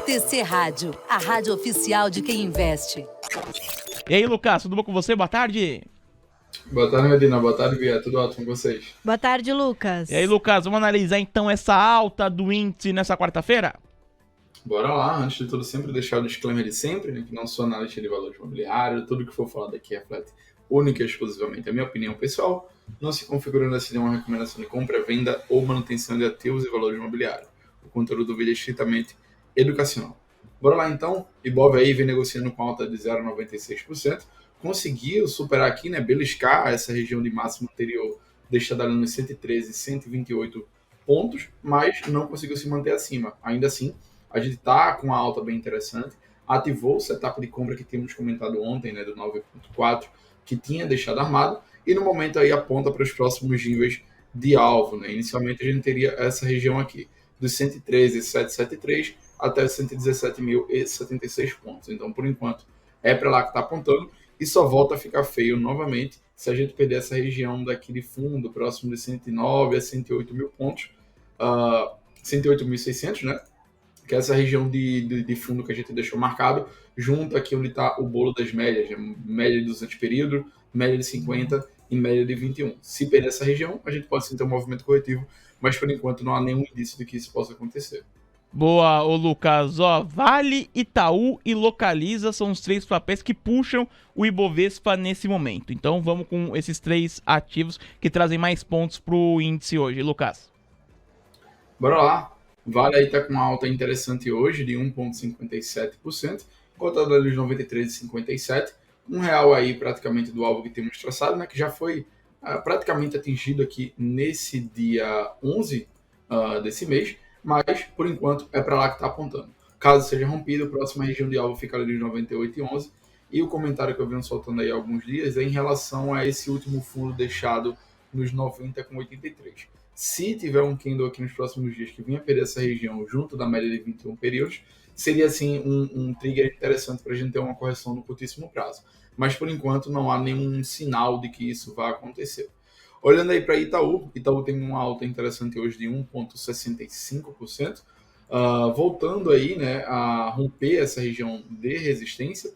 TC Rádio, a rádio oficial de quem investe. E aí, Lucas, tudo bom com você? Boa tarde. Boa tarde, Medina. Boa tarde, Bia. Tudo ótimo com vocês? Boa tarde, Lucas. E aí, Lucas, vamos analisar então essa alta do índice nessa quarta-feira? Bora lá. Antes de tudo, sempre deixar o disclaimer de sempre, né, que não sou analista de valores imobiliários, tudo que for falado aqui reflete única e exclusivamente a minha opinião pessoal, não se configurando assim uma recomendação de compra, venda ou manutenção de ativos e valores imobiliários. O conteúdo do vídeo é estritamente educacional. Bora lá então. Ibov aí vem negociando com alta de 0,96%. Conseguiu superar aqui, né, beliscar essa região de máximo anterior, deixada ali nos 113, 128 pontos, mas não conseguiu se manter acima. Ainda assim, a gente está com uma alta bem interessante. Ativou o setup de compra que tínhamos comentado ontem, né, do 9.4, que tinha deixado armado, e no momento aí aponta para os próximos níveis de alvo, né? Inicialmente a gente teria essa região aqui, dos 113.773 até 117.076 pontos. Então, por enquanto, é para lá que está apontando, e só volta a ficar feio novamente se a gente perder essa região daqui de fundo, próximo de 109 a 108 mil pontos, 108.600, né? Que é essa região de fundo que a gente deixou marcado, junto aqui onde está o bolo das médias, média de 200 períodos, média de 50 e média de 21. Se perder essa região, a gente pode sim ter um movimento corretivo, mas por enquanto não há nenhum indício de que isso possa acontecer. Boa, ô Lucas. Ó, Vale, Itaú e Localiza são os três papéis que puxam o Ibovespa nesse momento. Então vamos com esses três ativos que trazem mais pontos para o índice hoje. Lucas. Bora lá. Vale aí está com uma alta interessante hoje de 1,57%, cotado ali nos 93,57. R$1 aí praticamente do alvo que temos traçado, né, que já foi praticamente atingido aqui nesse dia 11 desse mês, mas por enquanto é para lá que está apontando. Caso seja rompido, a próxima região de alvo fica ali nos 98,11. E o comentário que eu venho soltando aí há alguns dias é em relação a esse último fundo deixado nos 90,83. Se tiver um candle aqui nos próximos dias que venha perder essa região junto da média de 21 períodos, seria assim um trigger interessante para a gente ter uma correção no curtíssimo prazo. Mas por enquanto não há nenhum sinal de que isso vai acontecer. Olhando aí para Itaú tem uma alta interessante hoje de 1,65%, voltando aí, né, a romper essa região de resistência,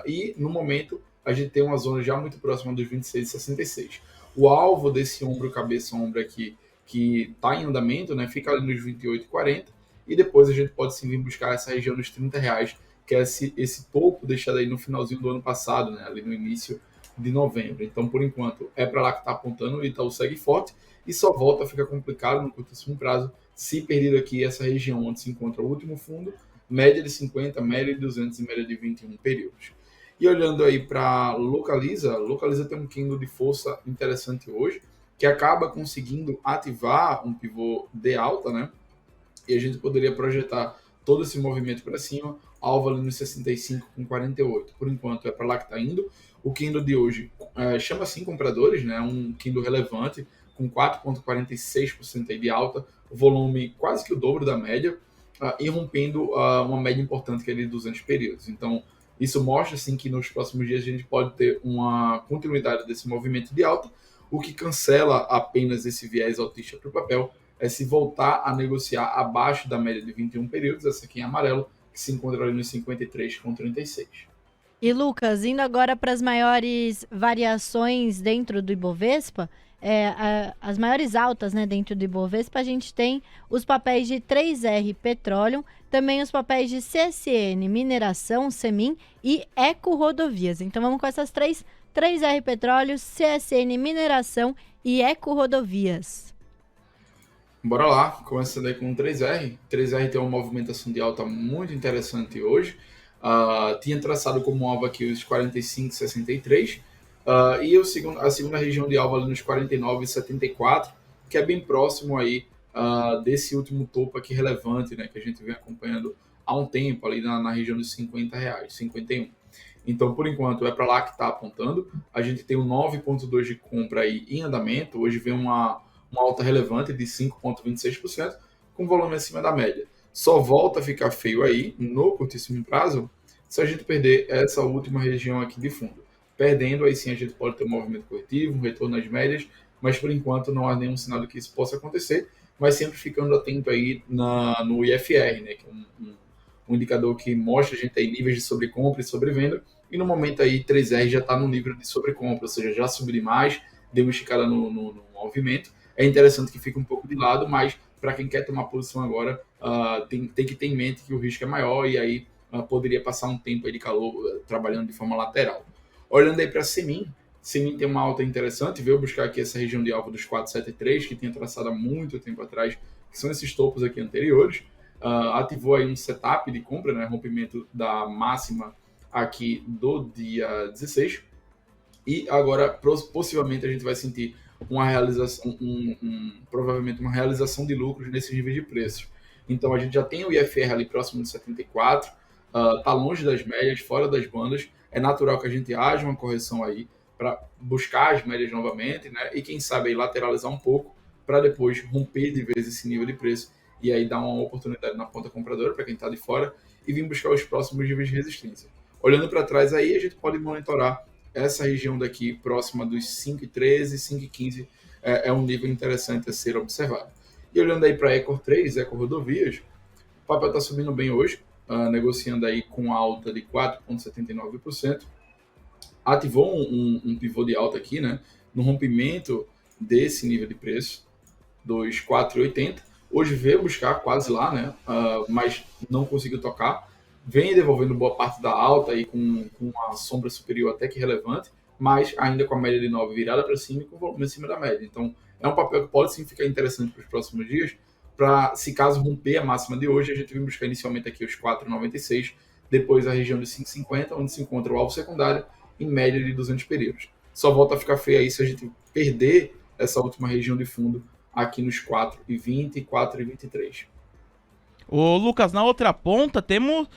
e no momento a gente tem uma zona já muito próxima dos 26,66. O alvo desse ombro, cabeça-ombro aqui, que está em andamento, né, fica ali nos 28,40, e depois a gente pode sim vir buscar essa região dos R$30, que é esse topo deixado aí no finalzinho do ano passado, né, ali no início de novembro. Então, por enquanto, é para lá que está apontando, o Itaú segue forte, e só volta a ficar complicado no curtíssimo prazo, se perder aqui essa região onde se encontra o último fundo, média de 50, média de 200 e média de 21 períodos. E olhando aí para Localiza tem um candle de força interessante hoje, que acaba conseguindo ativar um pivô de alta, né? E a gente poderia projetar todo esse movimento para cima, alvo ali nos 65,48. Por enquanto é para lá que está indo. O candle de hoje chama sim compradores, né? Um candle relevante, com 4,46% aí de alta, volume quase que o dobro da média, e rompendo uma média importante que é de 200 períodos. Então, isso mostra assim, que nos próximos dias a gente pode ter uma continuidade desse movimento de alta. O que cancela apenas esse viés altista para o papel é se voltar a negociar abaixo da média de 21 períodos, essa aqui em amarelo, que se encontra ali nos 53,36. E Lucas, indo agora para as maiores variações dentro do Ibovespa, as maiores altas, né, dentro do Ibovespa, a gente tem os papéis de 3R Petróleo, também os papéis de CSN Mineração, Semin e Eco Rodovias. Então vamos com essas três: 3R Petróleo, CSN Mineração e Eco Rodovias. Bora lá, começando aí com o 3R. 3R tem uma movimentação de alta muito interessante hoje. Tinha traçado como alvo aqui os 45,63, e a segunda região de alvo ali nos 49,74, que é bem próximo aí desse último topo aqui relevante, né, que a gente vem acompanhando há um tempo, ali na região dos R$50, 51. Então, por enquanto, é para lá que está apontando. A gente tem um 9,2 de compra aí em andamento. Hoje vem uma alta relevante de 5,26%, com volume acima da média. Só volta a ficar feio aí, no curtíssimo prazo, se a gente perder essa última região aqui de fundo. Perdendo, aí sim a gente pode ter um movimento corretivo, um retorno às médias, mas por enquanto não há nenhum sinal de que isso possa acontecer, mas sempre ficando atento aí no IFR, né, que é um um indicador que mostra a gente aí níveis de sobrecompra e sobrevenda, e no momento aí 3R já está no nível de sobrecompra, ou seja, já subiu demais, deu uma esticada no movimento. É interessante que fique um pouco de lado, mas para quem quer tomar posição agora, tem que ter em mente que o risco é maior e aí poderia passar um tempo aí de calor trabalhando de forma lateral. Olhando aí para Semin tem uma alta interessante, veio buscar aqui essa região de alvo dos 473, que tinha traçado há muito tempo atrás, que são esses topos aqui anteriores. Ativou aí um setup de compra, né, rompimento da máxima aqui do dia 16, e agora possivelmente a gente vai sentir uma realização, provavelmente uma realização de lucros nesse nível de preços. Então a gente já tem o IFR ali próximo de 74, tá longe das médias, fora das bandas, é natural que a gente haja uma correção aí para buscar as médias novamente, né? E quem sabe aí lateralizar um pouco para depois romper de vez esse nível de preço e aí dar uma oportunidade na ponta compradora para quem está de fora e vir buscar os próximos níveis de resistência. Olhando para trás aí, a gente pode monitorar essa região daqui próxima dos 5,13, 5,15 é um nível interessante a ser observado. E olhando aí para Ecor 3, Ecor Rodovias, o papel está subindo bem hoje, negociando aí com alta de 4,79%. Ativou um pivô de alta aqui, né, no rompimento desse nível de preço, dos 4,80. Hoje veio buscar quase lá, né, mas não conseguiu tocar. Vem devolvendo boa parte da alta aí com uma sombra superior até que relevante, mas ainda com a média de 9 virada para cima e com o volume acima da média. Então, é um papel que pode sim ficar interessante para os próximos dias, para, se caso romper a máxima de hoje, a gente vai buscar inicialmente aqui os 4,96, depois a região de 5,50, onde se encontra o alvo secundário, em média de 200 períodos. Só volta a ficar feio aí se a gente perder essa última região de fundo aqui nos 4,20 e 4,23. Ô Lucas, na outra ponta temos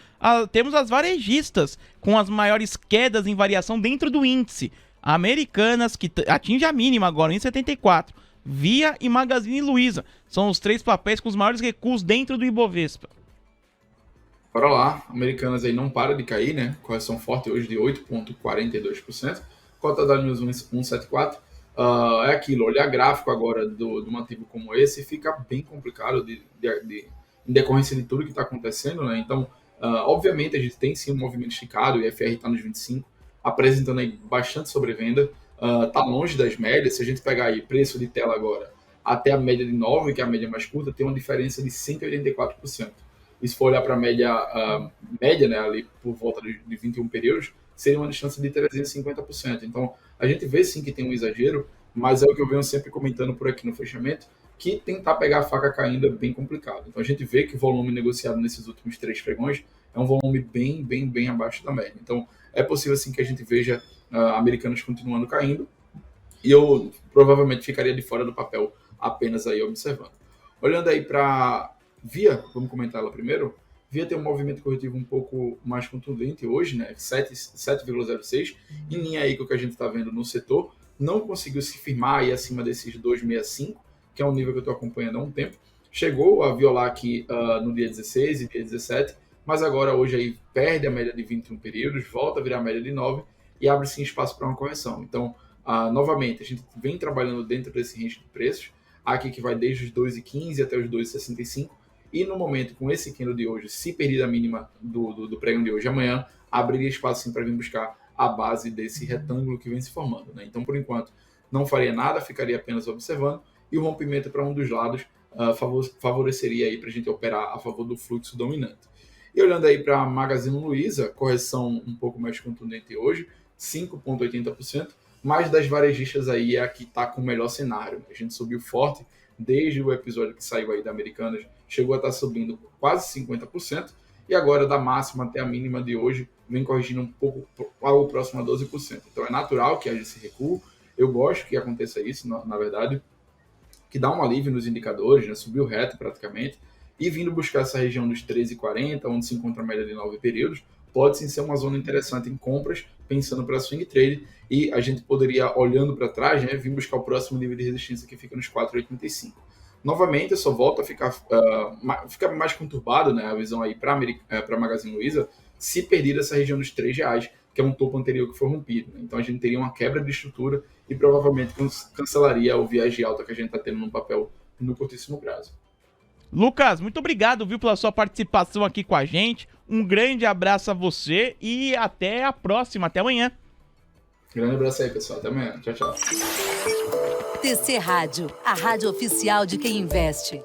as varejistas com as maiores quedas em variação dentro do índice. Americanas, que atinge a mínima agora em 74. Via e Magazine Luiza são os 3 papéis com os maiores recuos dentro do Ibovespa. Bora lá, Americanas aí não para de cair, né? Correção forte hoje de 8,42%. Cota da News 174. É aquilo, olhar gráfico agora de um ativo como esse fica bem complicado em decorrência de tudo que está acontecendo, né? Então, obviamente, a gente tem sim um movimento esticado, o IFR está nos 25, apresentando aí bastante sobrevenda, está longe das médias. Se a gente pegar aí preço de tela agora até a média de 9, que é a média mais curta, tem uma diferença de 184%. E se for olhar para a média, né, ali por volta de 21 períodos, seria uma distância de 350%. Então, a gente vê sim que tem um exagero, mas é o que eu venho sempre comentando por aqui no fechamento, que tentar pegar a faca caindo é bem complicado. Então a gente vê que o volume negociado nesses últimos 3 pregões é um volume bem abaixo da média. Então é possível assim que a gente veja Americanas continuando caindo, e eu provavelmente ficaria de fora do papel apenas aí observando. Olhando aí para Via, vamos comentar ela primeiro. Via tem um movimento corretivo um pouco mais contundente hoje, né, 7,06, em linha aí com o que a gente está vendo no setor. Não conseguiu se firmar aí acima desses 2,65, que é um nível que eu estou acompanhando há um tempo. Chegou a violar aqui no dia 16 e dia 17, mas agora hoje aí perde a média de 21 períodos, volta a virar a média de 9 e abre sim espaço para uma correção. Então, novamente, a gente vem trabalhando dentro desse range de preços, aqui que vai desde os 2,15 até os 2,65, e no momento, com esse candle de hoje, se perder a mínima do pregão de hoje amanhã, abriria espaço sim para vir buscar a base desse retângulo que vem se formando, né? Então, por enquanto, não faria nada, ficaria apenas observando, e o rompimento para um dos lados favoreceria aí para a gente operar a favor do fluxo dominante. E olhando aí para a Magazine Luiza, correção um pouco mais contundente hoje, 5,80%, mas das varejistas aí é a que está com o melhor cenário. A gente subiu forte desde o episódio que saiu aí da Americanas, chegou a estar subindo quase 50%, e agora da máxima até a mínima de hoje vem corrigindo um pouco, algo próximo a 12%. Então é natural que haja esse recuo, eu gosto que aconteça isso, na verdade, que dá um alívio nos indicadores, né? Subiu reto praticamente, e vindo buscar essa região dos 13,40, onde se encontra a média de 9 períodos, pode sim ser uma zona interessante em compras, pensando para swing trade, e a gente poderia, olhando para trás, né, vir buscar o próximo nível de resistência que fica nos 4,85. Novamente, eu só volto a ficar mais conturbado, né, a visão aí para a Magazine Luiza, se perder essa região dos R$3, que é um topo anterior que foi rompido, né? Então a gente teria uma quebra de estrutura e provavelmente cancelaria o viés de alta que a gente está tendo no papel no curtíssimo prazo. Lucas, muito obrigado, viu, pela sua participação aqui com a gente. Um grande abraço a você e até a próxima, até amanhã. Grande abraço aí, pessoal. Até amanhã. Tchau, tchau. TC Rádio, a rádio oficial de quem investe.